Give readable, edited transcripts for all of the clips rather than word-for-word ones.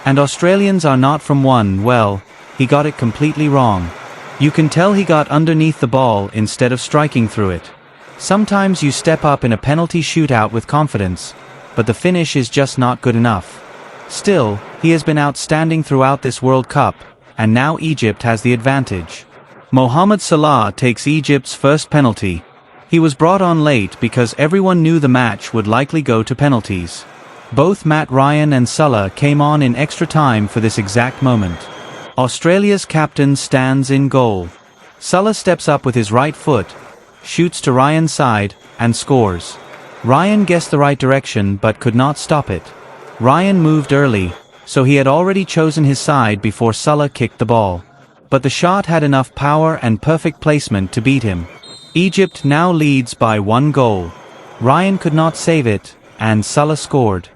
And Australians are not from one. Well, he got it completely wrong. You can tell he got underneath the ball instead of striking through it. Sometimes you step up in a penalty shootout with confidence, but the finish is just not good enough. Still, he has been outstanding throughout this World Cup, and now Egypt has the advantage. Mohamed Salah takes Egypt's first penalty. He was brought on late because everyone knew the match would likely go to penalties. Both Matt Ryan and Salah came on in extra time for this exact moment. Australia's captain stands in goal. Salah steps up with his right foot, shoots to Ryan's side, and scores. Ryan guessed the right direction but could not stop it. Ryan moved early, so he had already chosen his side before Salah kicked the ball. But the shot had enough power and perfect placement to beat him. Egypt now leads by 1 goal. Ryan could not save it, and Salah scored.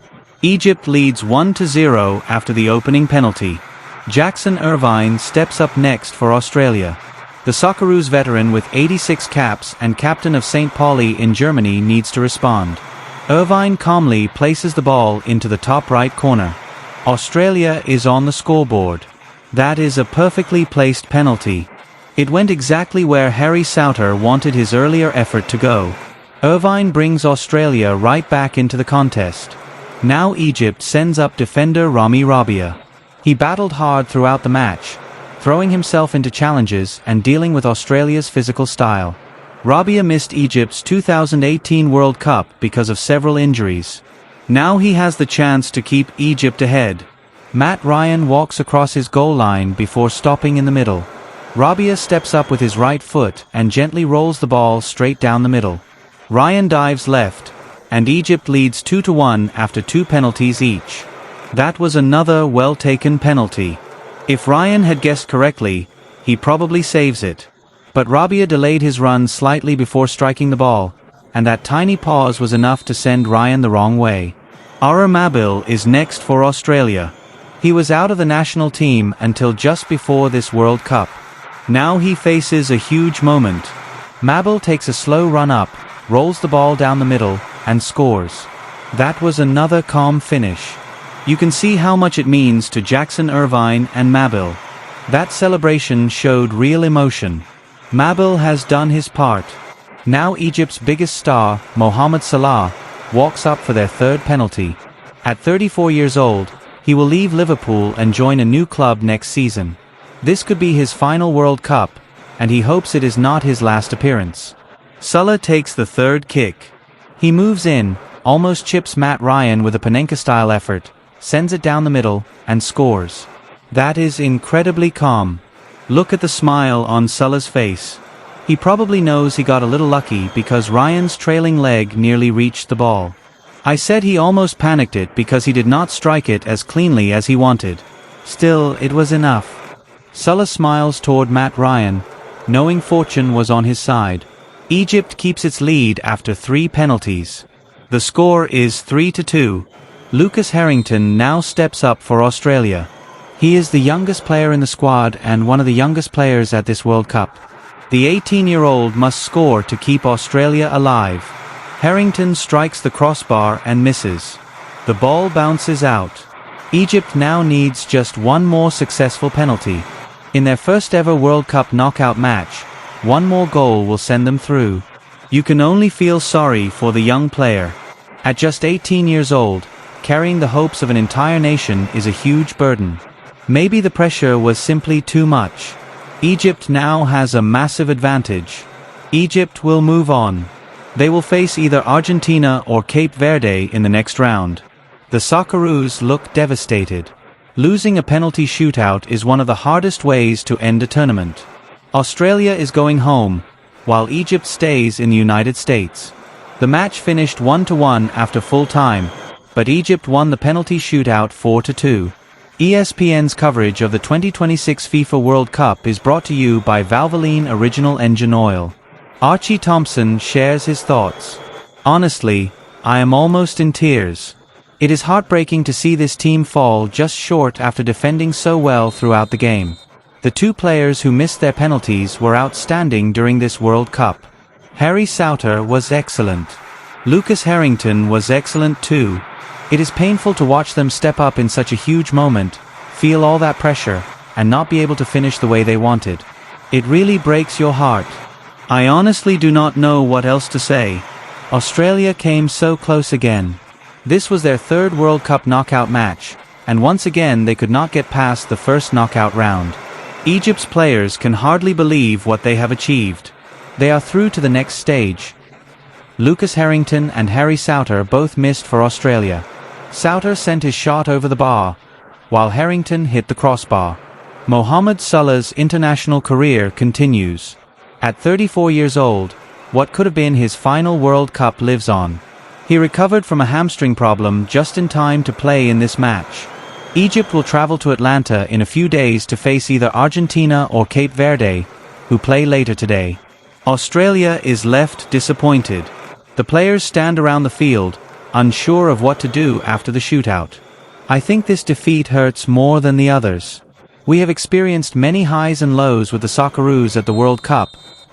Egypt leads 1-0 after the opening penalty. Jackson Irvine steps up next for Australia. The Socceroos veteran with 86 caps and captain of St. Pauli in Germany needs to respond. Irvine calmly places the ball into the top right corner. Australia is on the scoreboard. That is a perfectly placed penalty. It went exactly where Harry Souter wanted his earlier effort to go. Irvine brings Australia right back into the contest. Now Egypt sends up defender Rami Rabia. He battled hard throughout the match, throwing himself into challenges and dealing with Australia's physical style. Rabia missed Egypt's 2018 World Cup because of several injuries. Now he has the chance to keep Egypt ahead. Matt Ryan walks across his goal line before stopping in the middle. Rabia steps up with his right foot and gently rolls the ball straight down the middle. Ryan dives left, and Egypt leads 2-1 after 2 penalties each. That was another well-taken penalty. If Ryan had guessed correctly, he probably saves it. But Rabia delayed his run slightly before striking the ball, and that tiny pause was enough to send Ryan the wrong way. Ara Mabil is next for Australia. He was out of the national team until just before this World Cup. Now he faces a huge moment. Mabil takes a slow run up, rolls the ball down the middle, and scores. That was another calm finish. You can see how much it means to Jackson Irvine and Mabil. That celebration showed real emotion. Mabil has done his part. Now Egypt's biggest star, Mohamed Salah, walks up for their 3rd penalty. At 34 years old, he will leave Liverpool and join a new club next season. This could be his final World Cup, and he hopes it is not his last appearance. Salah takes the 3rd kick. He moves in, almost chips Matt Ryan with a Panenka-style effort, sends it down the middle, and scores. That is incredibly calm. Look at the smile on Salah's face. He probably knows he got a little lucky because Ryan's trailing leg nearly reached the ball. I said he almost panicked it because he did not strike it as cleanly as he wanted. Still, it was enough. Salah smiles toward Matt Ryan, knowing fortune was on his side. Egypt keeps its lead after 3 penalties. The score is 3-2. Lucas Harrington now steps up for Australia. He is the youngest player in the squad and one of the youngest players at this World Cup. The 18-year-old must score to keep Australia alive. Harrington strikes the crossbar and misses. The ball bounces out. Egypt now needs just 1 more successful penalty. In their first ever World Cup knockout match, 1 more goal will send them through. You can only feel sorry for the young player. At just 18 years old, carrying the hopes of an entire nation is a huge burden. Maybe the pressure was simply too much. Egypt now has a massive advantage. Egypt will move on. They will face either Argentina or Cape Verde in the next round. The Socceroos look devastated. Losing a penalty shootout is one of the hardest ways to end a tournament. Australia is going home, while Egypt stays in the United States. The match finished 1-1 after full time, but Egypt won the penalty shootout 4-2. ESPN's coverage of the 2026 FIFA World Cup is brought to you by Valvoline Original Engine Oil. Archie Thompson shares his thoughts. Honestly, I am almost in tears. It is heartbreaking to see this team fall just short after defending so well throughout the game. The 2 players who missed their penalties were outstanding during this World Cup. Harry Souter was excellent. Lucas Harrington was excellent too. It is painful to watch them step up in such a huge moment, feel all that pressure, and not be able to finish the way they wanted. It really breaks your heart. I honestly do not know what else to say. Australia came so close again. This was their third World Cup knockout match, and once again they could not get past the first knockout round. Egypt's players can hardly believe what they have achieved. They are through to the next stage. Lucas Harrington and Harry Souter both missed for Australia. Souter sent his shot over the bar, while Harrington hit the crossbar. Mohamed Salah's international career continues. At 34 years old, what could have been his final World Cup lives on. He recovered from a hamstring problem just in time to play in this match. Egypt will travel to Atlanta in a few days to face either Argentina or Cape Verde, who play later today. Australia is left disappointed. The players stand around the field, unsure of what to do after the shootout. I think this defeat hurts more than the others. We have experienced many highs and lows with the Socceroos at the World Cup,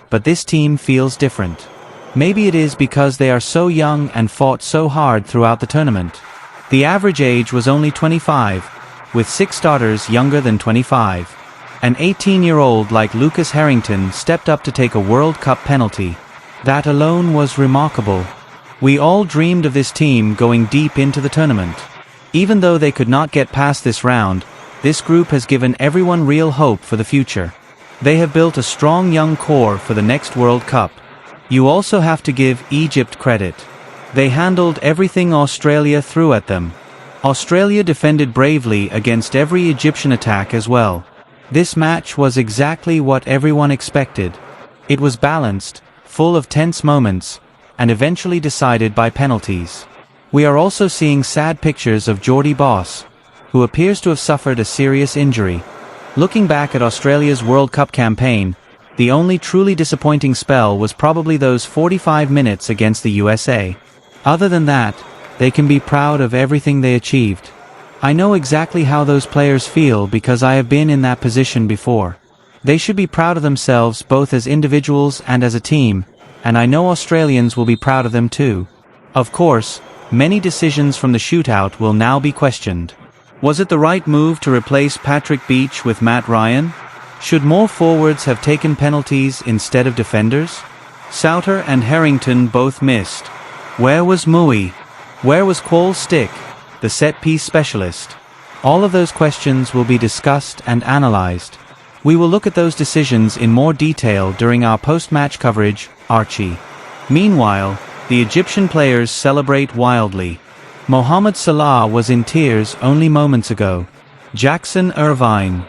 but this team feels different. Maybe it is because they are so young and fought so hard throughout the tournament. The average age was only 25, with 6 starters younger than 25. An 18-year-old like Lucas Harrington stepped up to take a World Cup penalty. That alone was remarkable. We all dreamed of this team going deep into the tournament. Even though they could not get past this round, this group has given everyone real hope for the future. They have built a strong young core for the next World Cup. You also have to give Egypt credit. They handled everything Australia threw at them. Australia defended bravely against every Egyptian attack as well. This match was exactly what everyone expected. It was balanced, full of tense moments, and eventually decided by penalties. We are also seeing sad pictures of Jordy Boss, who appears to have suffered a serious injury. Looking back at Australia's World Cup campaign, the only truly disappointing spell was probably those 45 minutes against the USA. Other than that, they can be proud of everything they achieved. I know exactly how those players feel because I have been in that position before. They should be proud of themselves both as individuals and as a team, and I know Australians will be proud of them too. Of course, many decisions from the shootout will now be questioned. Was it the right move to replace Patrick Beach with Matt Ryan? Should more forwards have taken penalties instead of defenders? Souter and Harrington both missed. Where was Mui? Where was Qual's stick, the set-piece specialist? All of those questions will be discussed and analyzed. We will look at those decisions in more detail during our post-match coverage, Archie. Meanwhile, the Egyptian players celebrate wildly. Mohamed Salah was in tears only moments ago. Jackson Irvine,